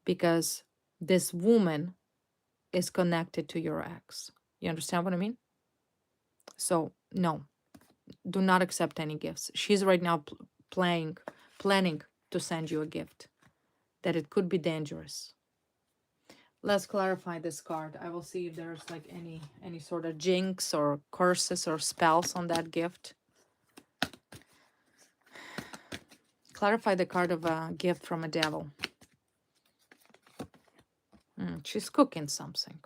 A: because this woman is connected to your ex. You understand what I mean? So no, do not accept any gifts. She's right now planning to send you a gift that it could be dangerous. Let's clarify this card. I will see if there's like any sort of jinx or curses or spells on that gift. Clarify the card of a gift from a devil. She's cooking something.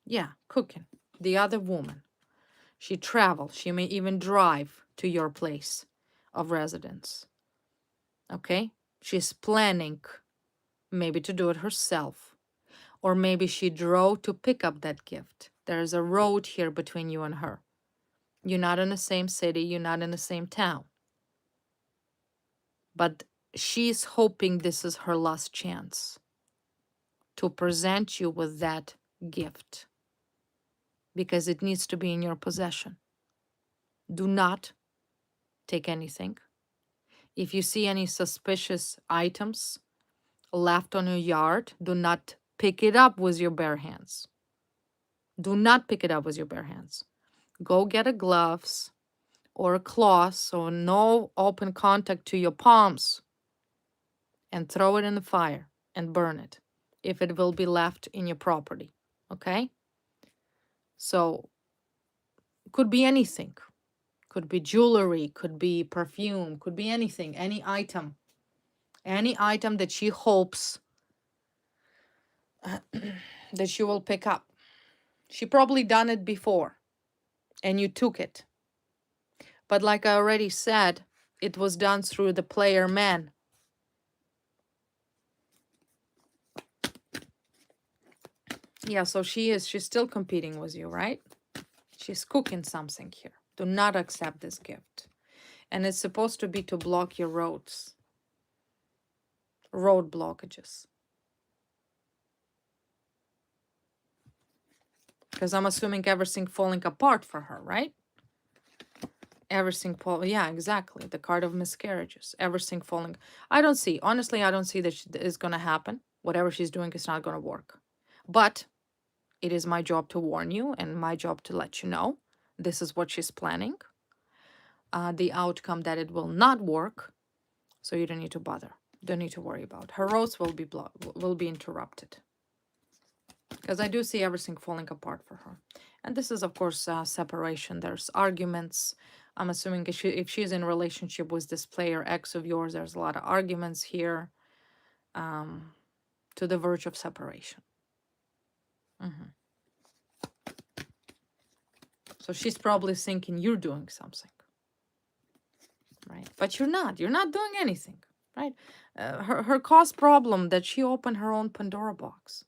A: Yeah, cooking. The other woman. She travels. She may even drive to your place of residence. Okay? She's planning maybe to do it herself. Or maybe she drove to pick up that gift. There's a road here between you and her. You're not in the same city. You're not in the same town. But she's hoping this is her last chance to present you with that gift, because it needs to be in your possession. Do not take anything. If you see any suspicious items left on your yard, do not pick it up with your bare hands. Do not pick it up with your bare hands. Go get a gloves or a cloth, so no open contact to your palms, and throw it in the fire and burn it if it will be left in your property. Okay? So, could be anything. Could be jewelry, could be perfume, could be anything, any item that she hopes that she will pick up. She probably done it before and you took it. But like I already said, it was done through the player man. Yeah, so she's still competing with you, right? She's cooking something here. Do not accept this gift. And it's supposed to be to block your road blockages. Because I'm assuming everything falling apart for her, right? Everything yeah, exactly. The card of miscarriages. Everything falling. Honestly, I don't see that is going to happen. Whatever she's doing is not going to work. But it is my job to warn you and my job to let you know this is what she's planning. The outcome that it will not work. So you don't need to bother. Don't need to worry about. Her roads will be interrupted. Because I do see everything falling apart for her. And this is, of course, separation. There's arguments. I'm assuming if she's in a relationship with this player ex of yours, there's a lot of arguments here to the verge of separation. So she's probably thinking you're doing something, right? But you're not. You're not doing anything, right? Her cause problem that she opened her own Pandora box.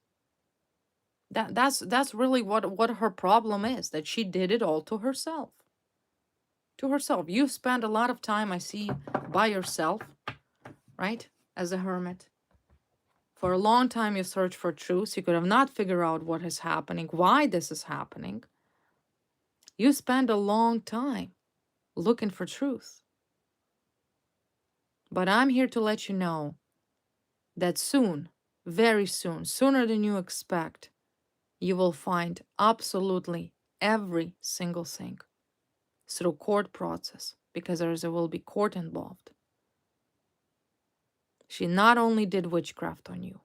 A: That's really what her problem is, that she did it all to herself. To herself. You spend a lot of time, I see, by yourself, right? As a hermit. For a long time you search for truth. You could have not figured out what is happening, why this is happening. You spend a long time looking for truth. But I'm here to let you know that soon, very soon, sooner than you expect, you will find absolutely every single thing through court process, because there will be court involved. She not only did witchcraft on you,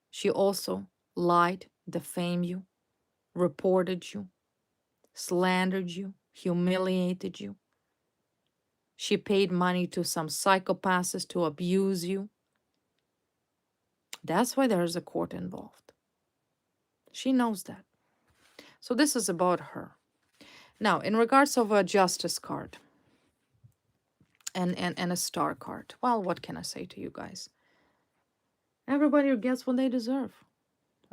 A: she also lied, defamed you, reported you, slandered you, humiliated you. She paid money to some psychopaths to abuse you. That's why there's a court involved. She knows that. So this is about her. Now, in regards of a justice card and a star card, well, what can I say to you guys? Everybody gets what they deserve,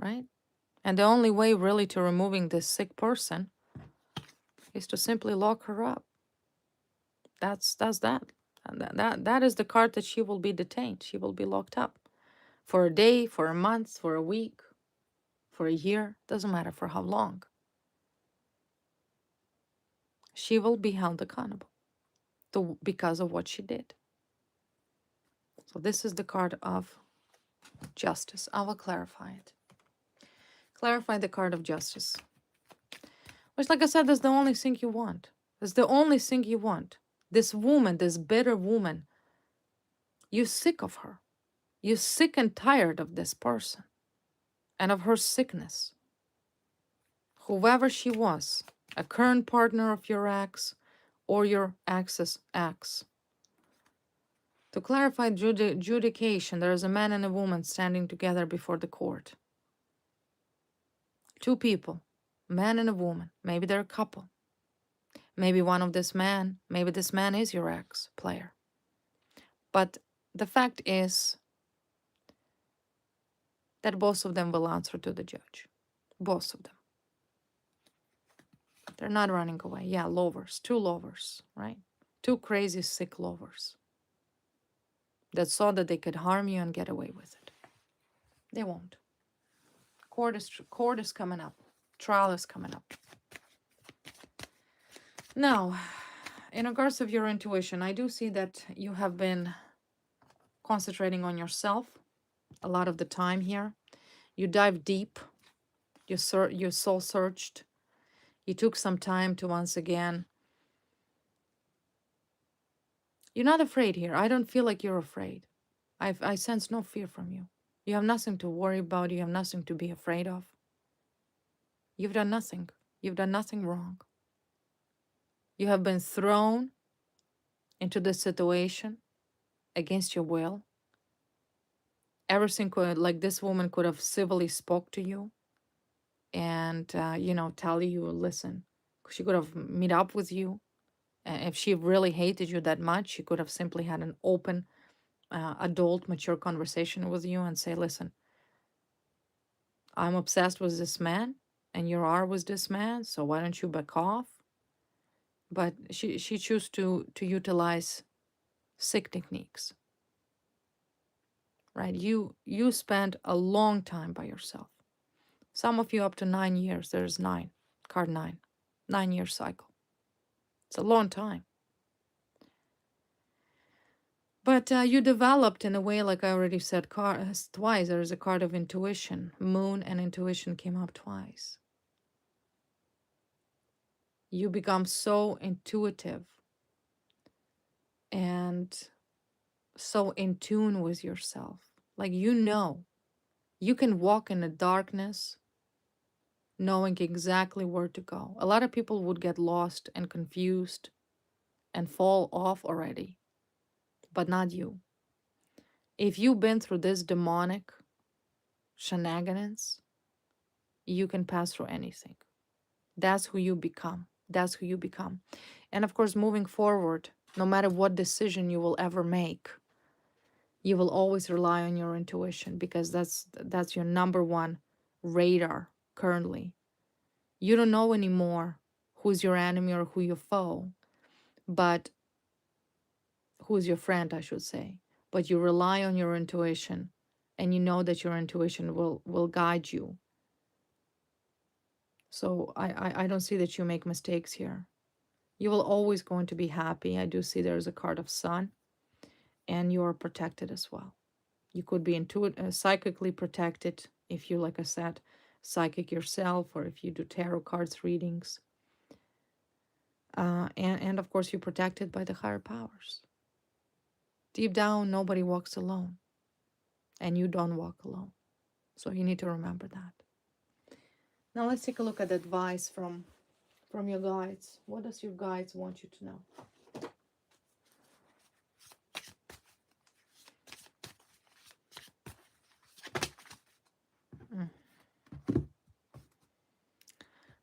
A: right? And the only way really to removing this sick person is to simply lock her up. That's that. And that is the card that she will be detained. She will be locked up for a day, for a month, for a week, for a year. Doesn't matter for how long. She will be held accountable because of what she did. So this is the card of justice. I will clarify it. Clarify the card of justice. Which, like I said, is the only thing you want. It's the only thing you want. This woman, this bitter woman, you're sick of her. You're sick and tired of this person and of her sickness. Whoever she was, a current partner of your ex or your ex's ex. To clarify adjudication, there is a man and a woman standing together before the court. Two people, a man and a woman. Maybe they're a couple. Maybe this man is your ex-player. But the fact is that both of them will answer to the judge. Both of them. They're not running away. Yeah, lovers. Two lovers, right? Two crazy, sick lovers that saw that they could harm you and get away with it. They won't. Court is coming up. Trial is coming up. Now, In regards of your intuition, I do see that you have been concentrating on yourself a lot of the time here. You dive deep, you soul searched, you took some time to once again. You're not afraid here. I don't feel like you're afraid. I sense no fear from you. You have nothing to worry about. You have nothing to be afraid of. You've done nothing. You've done nothing wrong. You have been thrown into this situation against your will. Everything could, like this woman could have civilly spoke to you and, tell you, listen, she could have meet up with you. If she really hated you that much, she could have simply had an open, adult, mature conversation with you and say, listen, I'm obsessed with this man and you are with this man, so why don't you back off? But she chose to utilize sick techniques, right? You spent a long time by yourself. Some of you up to 9 years. There's nine, card 9 year cycle. It's a long time. But you developed in a way, like I already said twice, there's a card of intuition. Moon and intuition came up twice. You become so intuitive and so in tune with yourself. Like, you can walk in the darkness knowing exactly where to go. A lot of people would get lost and confused and fall off already, but not you. If you've been through this demonic shenanigans, you can pass through anything. That's who you become. That's who you become. And of course, moving forward, no matter what decision you will ever make, you will always rely on your intuition because that's your number one radar currently. You don't know anymore who's your enemy or who your foe, but who's your friend, I should say. But you rely on your intuition and you know that your intuition will guide you. So I don't see that you make mistakes here. You will always going to be happy. I do see there's a card of sun and you are protected as well. You could be psychically protected if you, like I said, psychic yourself, or if you do tarot cards readings. And of course, you're protected by the higher powers. Deep down, nobody walks alone, and you don't walk alone. So you need to remember that. Now let's take a look at advice from your guides. What does your guides want you to know?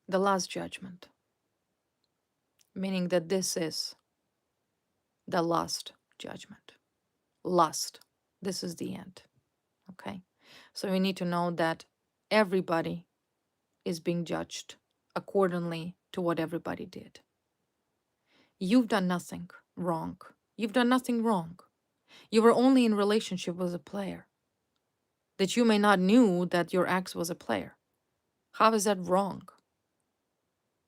A: The last judgment, meaning that this is the last judgment. Last. This is the end. Okay? So we need to know that everybody is being judged accordingly to what everybody did. You've done nothing wrong. You've done nothing wrong. You were only in relationship with a player. That you may not knew that your ex was a player. How is that wrong?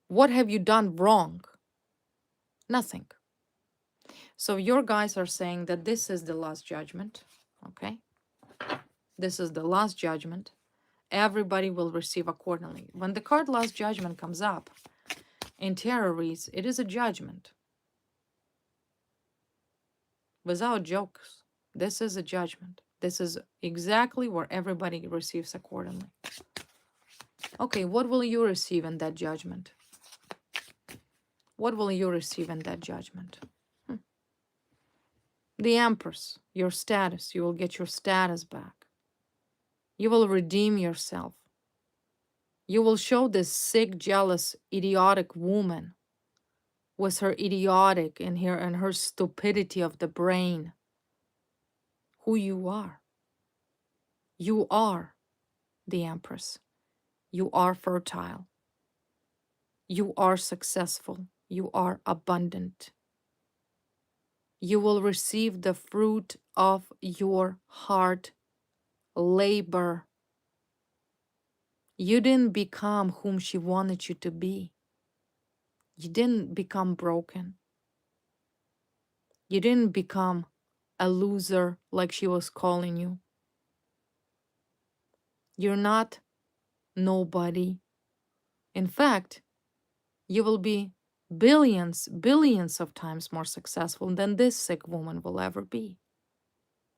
A: What have you done wrong? Nothing. So your guys are saying that this is the last judgment. Okay? This is the last judgment. Everybody will receive accordingly. When the card last judgment comes up in tarot reads, it is a judgment. Without jokes, this is a judgment. This is exactly where everybody receives accordingly. Okay, what will you receive in that judgment? What will you receive in that judgment? The Empress, your status. You will get your status back. You will redeem yourself. You will show this sick, jealous, idiotic woman with her idiotic and her stupidity of the brain who you are. You are the Empress. You are fertile. You are successful. You are abundant. You will receive the fruit of your hard labor. You didn't become whom she wanted you to be. You didn't become broken. You didn't become a loser like she was calling you. You're not nobody. In fact, you will be billions of times more successful than this sick woman will ever be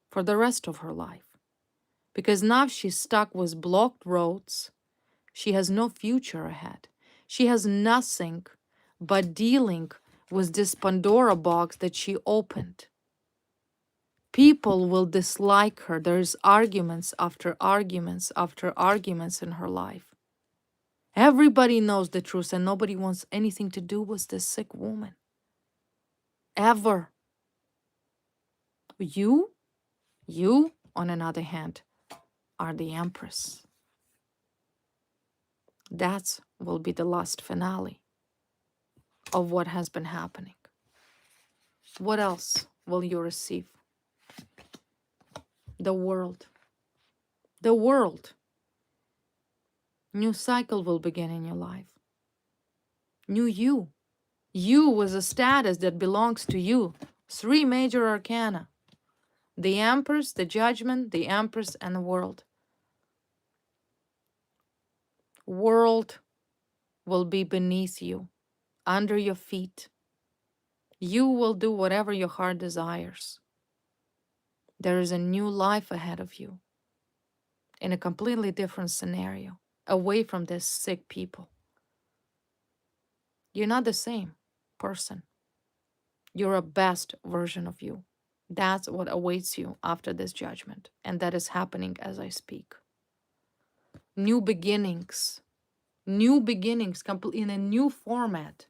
A: for the rest of her life. Because now she's stuck with blocked roads. She has no future ahead. She has nothing but dealing with this Pandora box that she opened. People will dislike her. There's arguments after arguments after arguments in her life. Everybody knows the truth and nobody wants anything to do with this sick woman. Ever. You, on another hand, are the Empress. That will be the last finale of what has been happening. What else will you receive? The world. The world. New cycle will begin in your life. New you. You with a status that belongs to you. 3 major arcana. The Empress, the Judgment, the Empress, and the World. World will be beneath you, under your feet. You will do whatever your heart desires. There is a new life ahead of you in a completely different scenario, away from these sick people. You're not the same person. You're a best version of you. That's what awaits you after this judgment. And that is happening as I speak. New beginnings. New beginnings in a new format.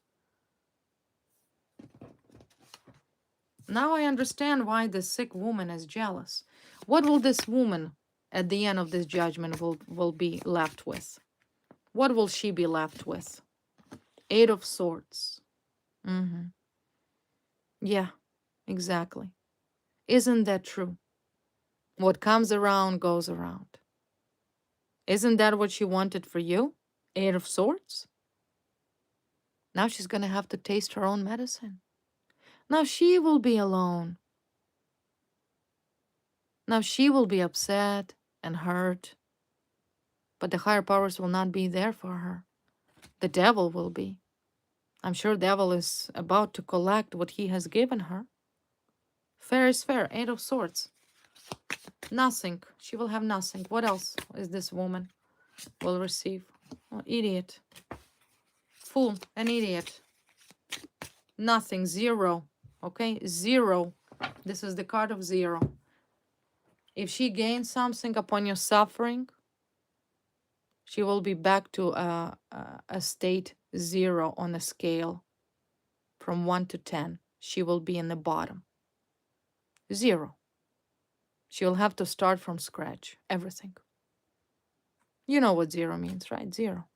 A: Now I understand why the sick woman is jealous. What will this woman at the end of this judgment will be left with? What will she be left with? 8 of Swords. Yeah, exactly. Isn't that true? What comes around goes around. Isn't that what she wanted for you? 8 of Swords? Now she's going to have to taste her own medicine. Now she will be alone. Now she will be upset and hurt. But the higher powers will not be there for her. The devil will be. I'm sure devil is about to collect what he has given her. Fair is fair. 8 of Swords. Nothing. She will have nothing. What else is this woman will receive? Oh, idiot. Fool. An idiot. Nothing. 0. Okay? 0. This is the card of 0. If she gains something upon your suffering, she will be back to a state 0 on a scale from 1 to 10. She will be in the bottom. 0. She will have to start from scratch. Everything. You know what 0 means, right? 0.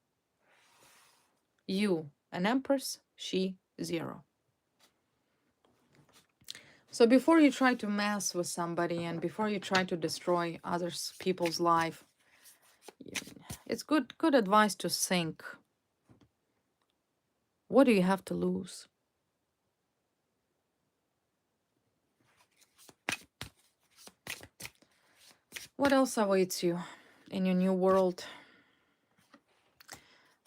A: You, an Empress. She, 0. So before you try to mess with somebody and before you try to destroy other people's life, it's good advice to think. What do you have to lose? What else awaits you in your new world?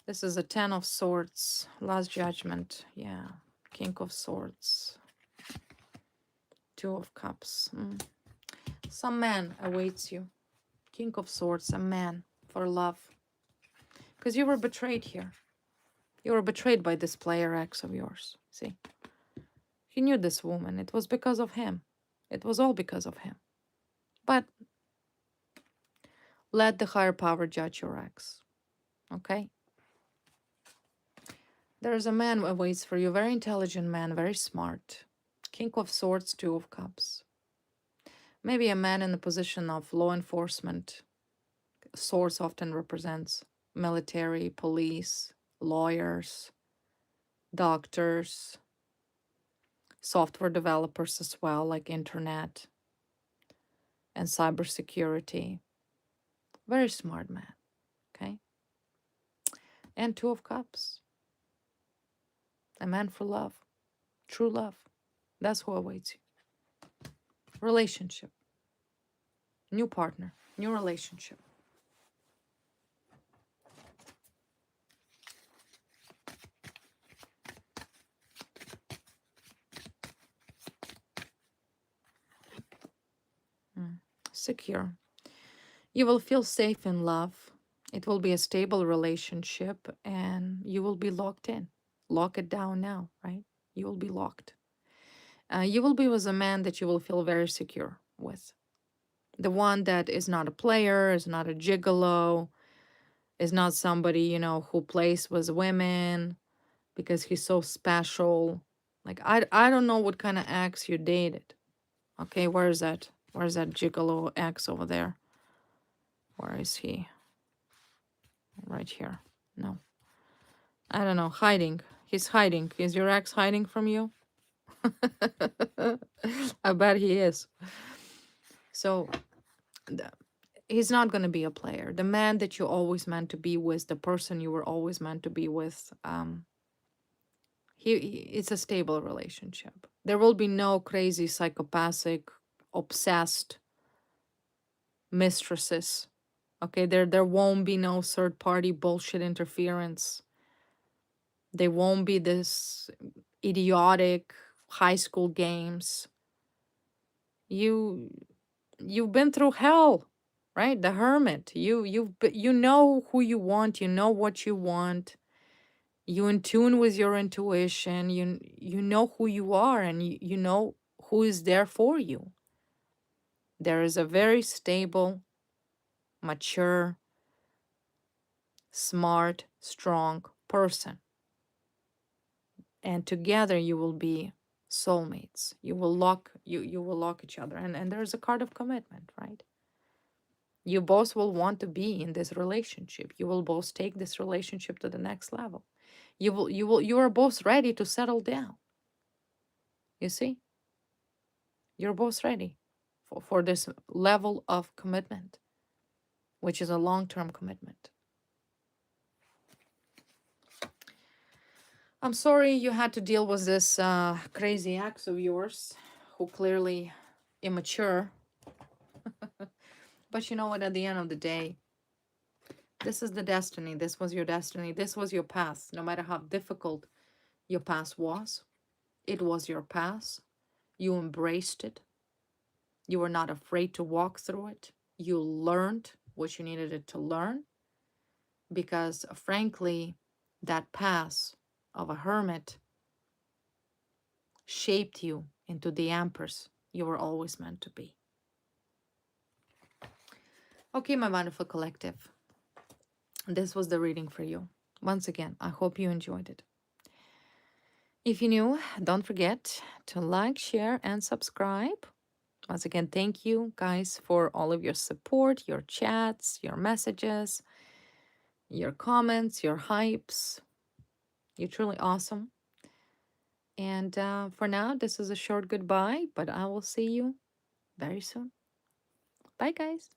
A: This is a 10 of Swords, Last Judgment. Yeah, King of Swords, 2 of Cups. Some man awaits you. King of Swords, a man for love. Because you were betrayed here. You were betrayed by this player X of yours. See? He knew this woman. It was because of him. It was all because of him. But let the higher power judge your ex. Okay? There is a man who waits for you. Very intelligent man. Very smart. King of Swords, 2 of Cups. Maybe a man in the position of law enforcement. Swords often represents military, police, lawyers, doctors, software developers as well, like internet and cybersecurity. Very smart man, okay? And 2 of Cups. A man for love, true love. That's who awaits you. relationship, new partner, new relationship. Secure. You will feel safe in love. It will be a stable relationship and you will be locked in. Lock it down now, right? You will be locked. You will be with a man that you will feel very secure with. The one that is not a player, is not a gigolo, is not somebody, who plays with women because he's so special. Like, I don't know what kind of ex you dated. Okay, where is that? Where's that gigolo ex over there? Where is he? Right here. No. I don't know. Hiding. He's hiding. Is your ex hiding from you? I bet he is. So he's not going to be a player. The man that you always meant to be with, the person you were always meant to be with, it's a stable relationship. There will be no crazy psychopathic, obsessed mistresses. Okay, there won't be no third party bullshit interference. There won't be this idiotic high school games. You've been through hell, right? The hermit. You know who you want, you know what you want. You in tune with your intuition. You know who you are and you know who is there for you. There is a very stable, mature, smart, strong person. And together you will be soulmates. You will lock each other. And there's a card of commitment, right? You both will want to be in this relationship. You will both take this relationship to the next level. You are both ready to settle down. You see? You're both ready for this level of commitment, which is a long-term commitment. I'm sorry you had to deal with this crazy ex of yours who clearly immature. But you know what? At the end of the day, this is the destiny. This was your destiny. This was your path. No matter how difficult your past was, it was your path. You embraced it. You were not afraid to walk through it. You learned what you needed it to learn. Because frankly, that path of a hermit shaped you into the empress you were always meant to be. Okay, my wonderful collective. This was the reading for you. Once again, I hope you enjoyed it. If you're new, don't forget to like, share, and subscribe. Once again, thank you guys for all of your support, your chats, your messages, your comments, your hypes. You're truly awesome. And for now, this is a short goodbye, but I will see you very soon. Bye, guys.